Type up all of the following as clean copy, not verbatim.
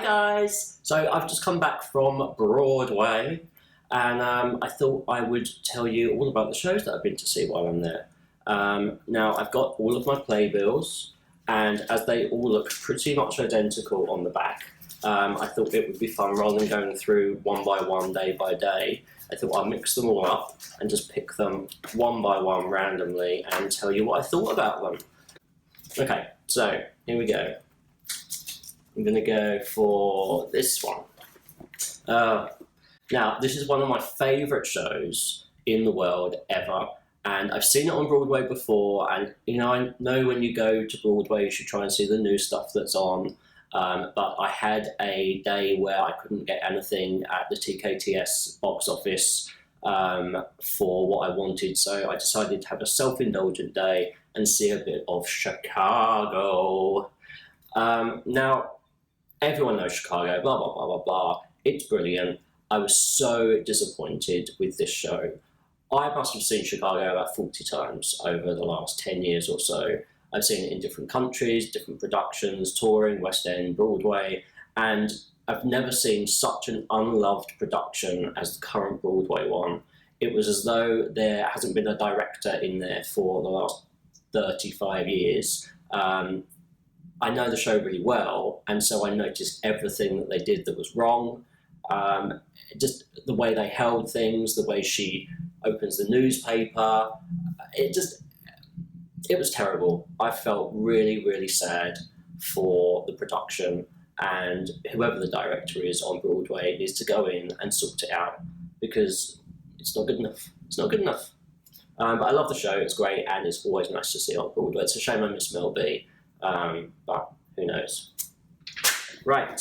guys! So I've just come back from Broadway and I thought I would tell you all about the shows that I've been to see while I'm there. Now I've got all of my playbills, and as they all look pretty much identical on the back, I thought it would be fun rather than going through one by one, day by day. I thought I'd mix them all up and just pick them one by one randomly and tell you what I thought about them. Okay, so here we go. I'm going to go for this one. Now, this is one of my favourite shows in the world ever, and I've seen it on Broadway before, and I know when you go to Broadway you should try and see the new stuff that's on, but I had a day where I couldn't get anything at the TKTS box office for what I wanted, so I decided to have a self-indulgent day and see a bit of Chicago. Now, everyone knows Chicago, blah, blah, blah, blah, blah. It's brilliant. I was so disappointed with this show. I must have seen Chicago about 40 times over the last 10 years or so. I've seen it in different countries, different productions, touring, West End, Broadway, and I've never seen such an unloved production as the current Broadway one. It was as though there hasn't been a director in there for the last 35 years. I know the show really well, and so I noticed everything that they did that was wrong. Just the way they held things, the way she opens the newspaper, it was terrible. I felt really, really sad for the production, and whoever the director is on Broadway needs to go in and sort it out, because it's not good enough. It's not good enough. But I love the show, it's great, and it's always nice to see on Broadway. It's a shame I miss Mel B. But who knows. Right,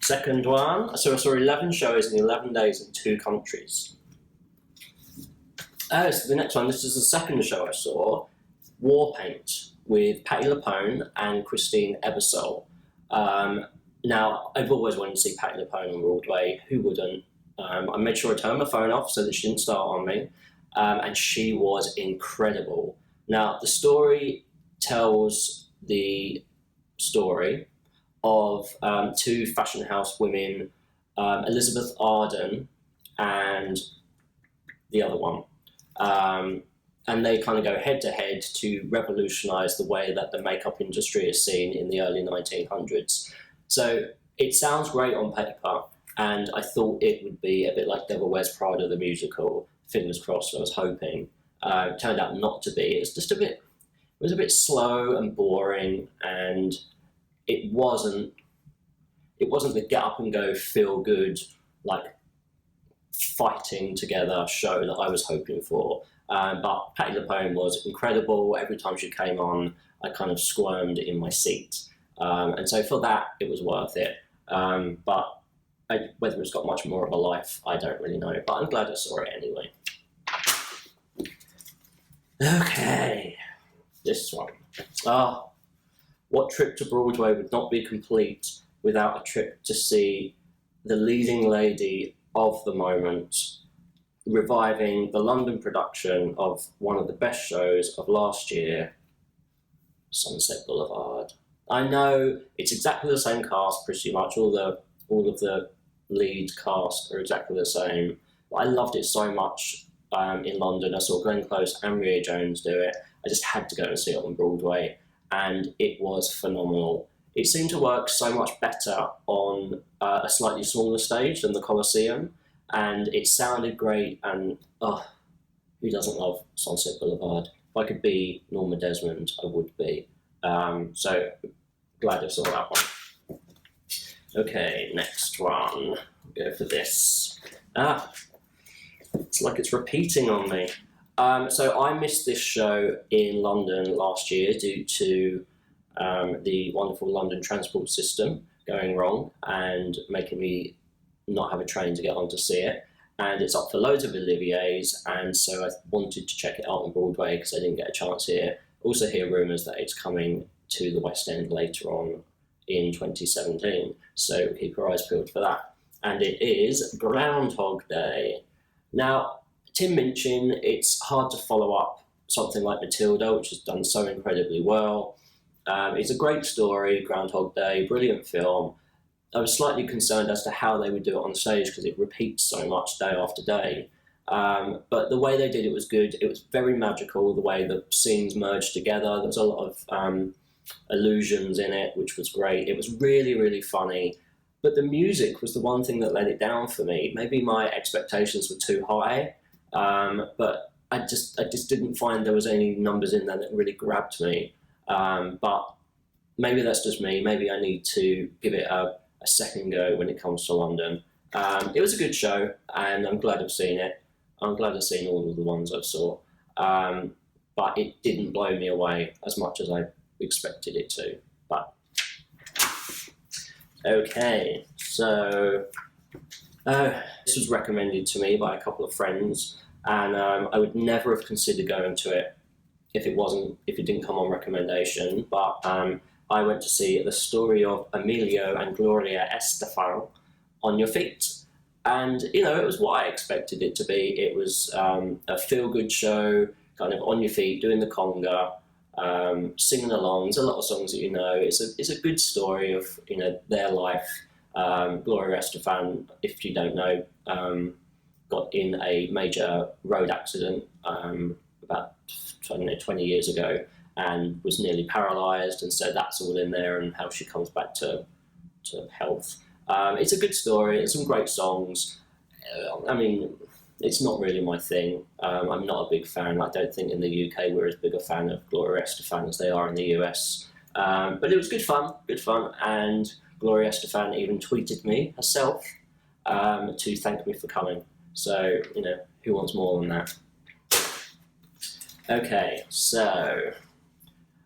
second one. So I saw 11 shows in 11 days in 2 countries. So the next one, this is the second show I saw, War Paint, with Patti LuPone and Christine Ebersole. Now, I've always wanted to see Patti LuPone on Broadway. Who wouldn't? I made sure I turned my phone off so that she didn't start on me. And she was incredible. Now, the story tells the story of 2 fashion house women, Elizabeth Arden and the other one. And they kind of go head to head to revolutionise the way that the makeup industry is seen in the early 1900s. So it sounds great on paper, and I thought it would be a bit like Devil Wears Prada, the musical. Fingers crossed, I was hoping. It turned out not to be. It was a bit slow and boring, and it wasn't the get up and go feel good, like fighting together show that I was hoping for. But Patti LuPone was incredible. Every time she came on, I kind of squirmed in my seat. And so for that, it was worth it. But whether it's got much more of a life, I don't really know. But I'm glad I saw it anyway. Okay, this one. What trip to Broadway would not be complete without a trip to see the leading lady of the moment reviving the London production of one of the best shows of last year, Sunset Boulevard. I know it's exactly the same cast, pretty much. All of the lead cast are exactly the same. But I loved it so much in London. I saw Glenn Close and Rhea Jones do it. I just had to go and see it on Broadway, and it was phenomenal. It seemed to work so much better on a slightly smaller stage than the Coliseum, and it sounded great, and who doesn't love Sunset Boulevard? If I could be Norma Desmond, I would be. So glad I saw that one. Okay, next one. I'll go for this. It's like it's repeating on me. So I missed this show in London last year due to the wonderful London transport system going wrong and making me not have a train to get on to see it. And it's up for loads of Olivier's, and so I wanted to check it out on Broadway because I didn't get a chance here. Also hear rumours that it's coming to the West End later on in 2017, so keep your eyes peeled for that. And it is Groundhog Day. Now, Tim Minchin, it's hard to follow up something like Matilda, which has done so incredibly well. It's a great story, Groundhog Day, brilliant film. I was slightly concerned as to how they would do it on stage because it repeats so much day after day. But the way they did it was good. It was very magical, the way the scenes merged together. There was a lot of illusions in it, which was great. It was really, really funny. But the music was the one thing that let it down for me. Maybe my expectations were too high, but I just didn't find there was any numbers in there that really grabbed me. But maybe that's just me. Maybe I need to give it a second go when it comes to London. It was a good show, and I'm glad I've seen it. I'm glad I've seen all of the ones I saw, but it didn't blow me away as much as I expected it to. But okay, so this was recommended to me by a couple of friends, and I would never have considered going to it if it didn't come on recommendation. But I went to see the story of Emilio and Gloria Estefan on your feet. And, you know, it was what I expected it to be. It was a feel-good show, kind of on your feet, doing the conga, singing along. There's a lot of songs that you know. It's a good story of, you know, their life. Gloria Estefan, if you don't know, got in a major road accident about 20 years ago and was nearly paralysed. And so that's all in there, and how she comes back to health. It's a good story. It's some great songs. I mean, it's not really my thing. I'm not a big fan. I don't think in the UK we're as big a fan of Gloria Estefan as they are in the US. But it was good fun. And Gloria Estefan even tweeted me herself to thank me for coming. So, you know, who wants more than that? Okay, so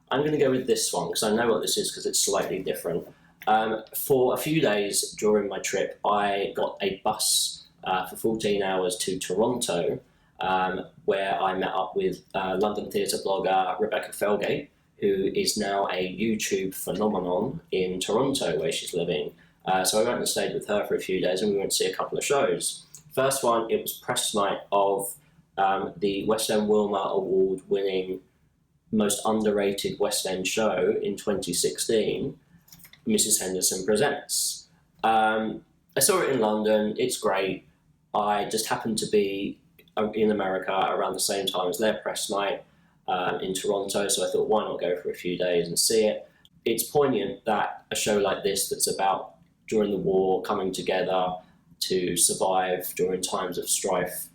I'm going to go with this one because I know what this is because it's slightly different. For a few days during my trip, I got a bus for 14 hours to Toronto, where I met up with London theatre blogger Rebecca Felgate, who is now a YouTube phenomenon in Toronto, where she's living. So I went and stayed with her for a few days, and we went to see a couple of shows. First one, it was press night of the West End Wilma Award-winning Most Underrated West End Show in 2016, Mrs. Henderson Presents. I saw it in London. It's great. I just happened to be in America around the same time as their press night in Toronto, so I thought, why not go for a few days and see it? It's poignant that a show like this, that's about during the war, coming together to survive during times of strife,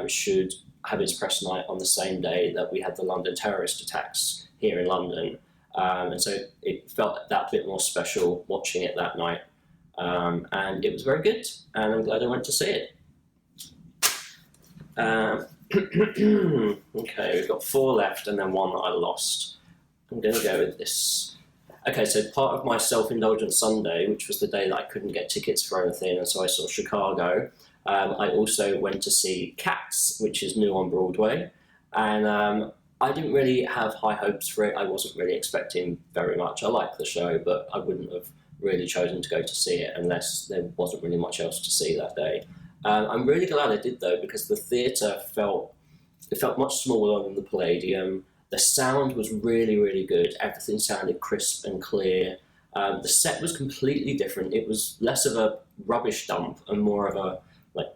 should have its press night on the same day that we had the London terrorist attacks here in London. And so it felt that bit more special watching it that night. And it was very good, and I'm glad I went to see it. Okay, we've got 4 left and then 1 that I lost. I'm going to go with this. Okay, so part of my self-indulgent Sunday, which was the day that I couldn't get tickets for anything, and so I saw Chicago, I also went to see Cats, which is new on Broadway. And I didn't really have high hopes for it. I wasn't really expecting very much. I liked the show, but I wouldn't have really chosen to go to see it unless there wasn't really much else to see that day. I'm really glad I did, though, because the theatre felt much smaller than the Palladium. The sound was really, really good. Everything sounded crisp and clear. The set was completely different. It was less of a rubbish dump and more of a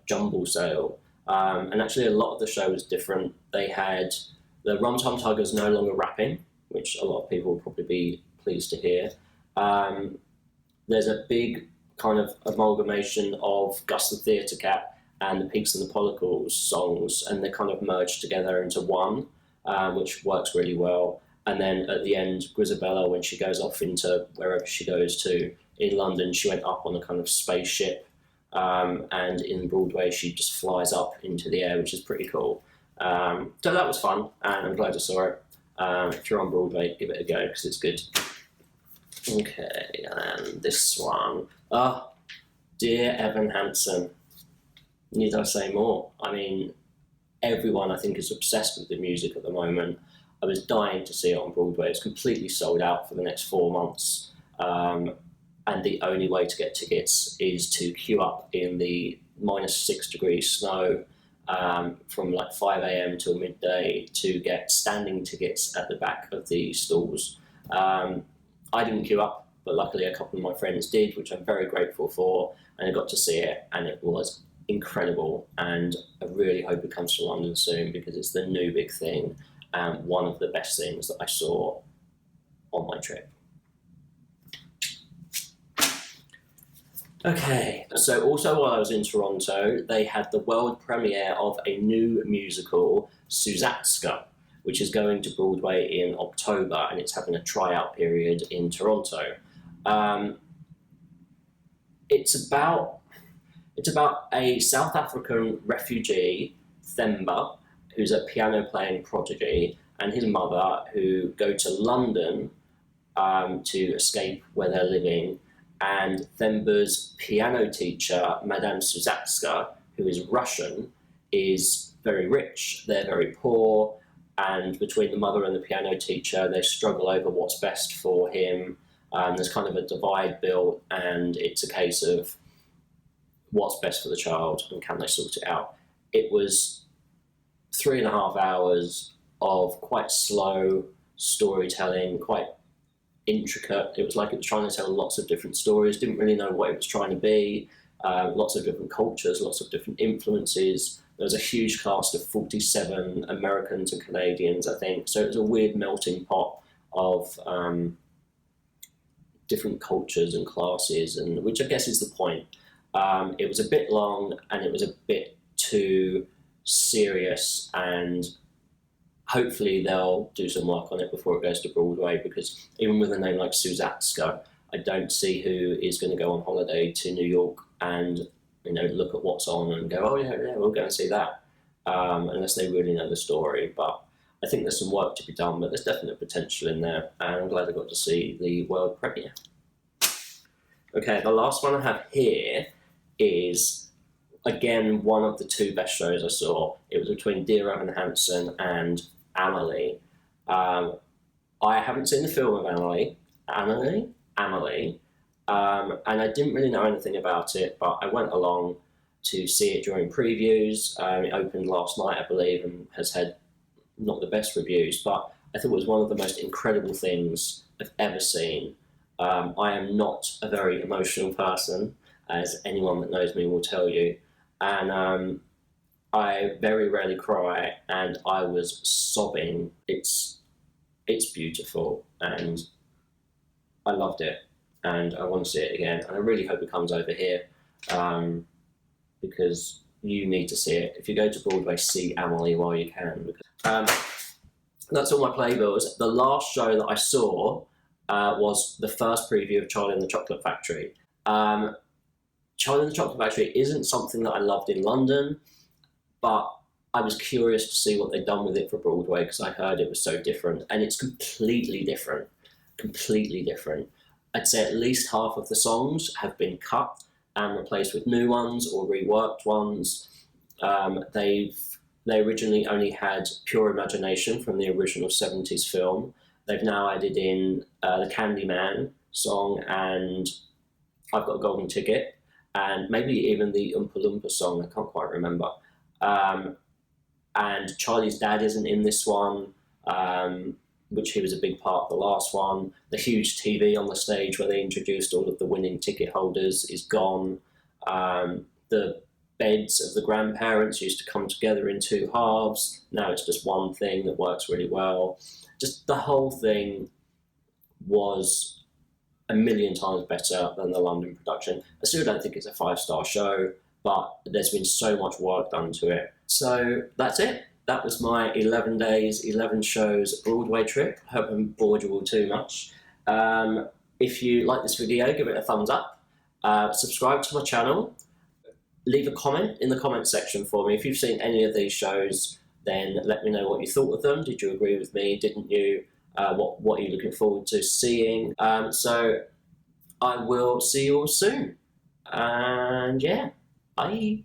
jumble sale. And actually, a lot of the show was different. They had the Rum Tum Tuggers no longer rapping, which a lot of people will probably be pleased to hear. There's a big kind of amalgamation of Gus the Theatre Cat and the Pigs and the Pollicles songs, and they kind of merged together into one, which works really well. And then at the end, Grisabella, when she goes off into wherever she goes to in London, she went up on a kind of spaceship, and in Broadway she just flies up into the air, which is pretty cool. So that was fun, and I'm glad I saw it. If you're on Broadway, give it a go because it's good. Okay, and this one. Dear Evan Hansen. Need I say more? I mean, everyone I think is obsessed with the music at the moment. I was dying to see it on Broadway. It's completely sold out for the next 4 months. And the only way to get tickets is to queue up in the -6 degrees snow from 5 a.m. till midday to get standing tickets at the back of the stalls. I didn't queue up. but luckily a couple of my friends did, which I'm very grateful for, and I got to see it, and it was incredible. And I really hope it comes to London soon, because it's the new big thing and one of the best things that I saw on my trip. Okay, so also while I was in Toronto, they had the world premiere of a new musical, Sousatzka, which is going to Broadway in October, and it's having a tryout period in Toronto. It's about a South African refugee, Themba, who's a piano playing prodigy, and his mother, who go to London to escape where they're living. And Themba's piano teacher, Madame Sousatzka, who is Russian, is very rich. They're very poor, and between the mother and the piano teacher, they struggle over what's best for him. There's kind of a divide built, and it's a case of what's best for the child and can they sort it out. It was 3.5 hours of quite slow storytelling, quite intricate. It was like it was trying to tell lots of different stories, didn't really know what it was trying to be, lots of different cultures, lots of different influences. There was a huge cast of 47 Americans and Canadians, I think, so it was a weird melting pot of different cultures and classes, and which I guess is the point. It was a bit long, and it was a bit too serious, and hopefully they'll do some work on it before it goes to Broadway, because even with a name like Sousatzka, I don't see who is going to go on holiday to New York and look at what's on and go, oh yeah, we'll go and see that, unless they really know the story. But I think there's some work to be done, but there's definite potential in there, and I'm glad I got to see the world premiere. Okay, the last one I have here is, again, one of the two best shows I saw. It was between Dear Evan Hansen and Amelie. I haven't seen the film of Amelie, and I didn't really know anything about it, but I went along to see it during previews. It opened last night, I believe, and has had not the best reviews, but I thought it was one of the most incredible things I've ever seen. I am not a very emotional person, as anyone that knows me will tell you, and I very rarely cry, and I was sobbing. It's beautiful, and I loved it, and I want to see it again, and I really hope it comes over here, because you need to see it. If you go to Broadway, see Amelie while you can. That's all my playbills. The last show that I saw was the first preview of Charlie and the Chocolate Factory. Charlie and the Chocolate Factory isn't something that I loved in London, but I was curious to see what they'd done with it for Broadway, because I heard it was so different, and it's completely different. I'd say at least half of the songs have been cut and replaced with new ones or reworked ones. They originally only had Pure Imagination from the original 70s film. They've now added in the Candyman song and I've Got a Golden Ticket, and maybe even the Oompa Loompa song, I can't quite remember. And Charlie's dad isn't in this one, which he was a big part of the last one. The huge TV on the stage where they introduced all of the winning ticket holders is gone. The beds of the grandparents used to come together in two halves. Now it's just one thing that works really well. Just the whole thing was a million times better than the London production. I still don't think it's a 5-star show, but there's been so much work done to it. So that's it. That was my 11 days, 11 shows Broadway trip. Hope I haven't bored you all too much. If you like this video, give it a thumbs up. Subscribe to my channel. Leave a comment in the comment section for me. If you've seen any of these shows, then let me know what you thought of them. Did you agree with me? Didn't you? What are you looking forward to seeing? So I will see you all soon. And yeah, bye.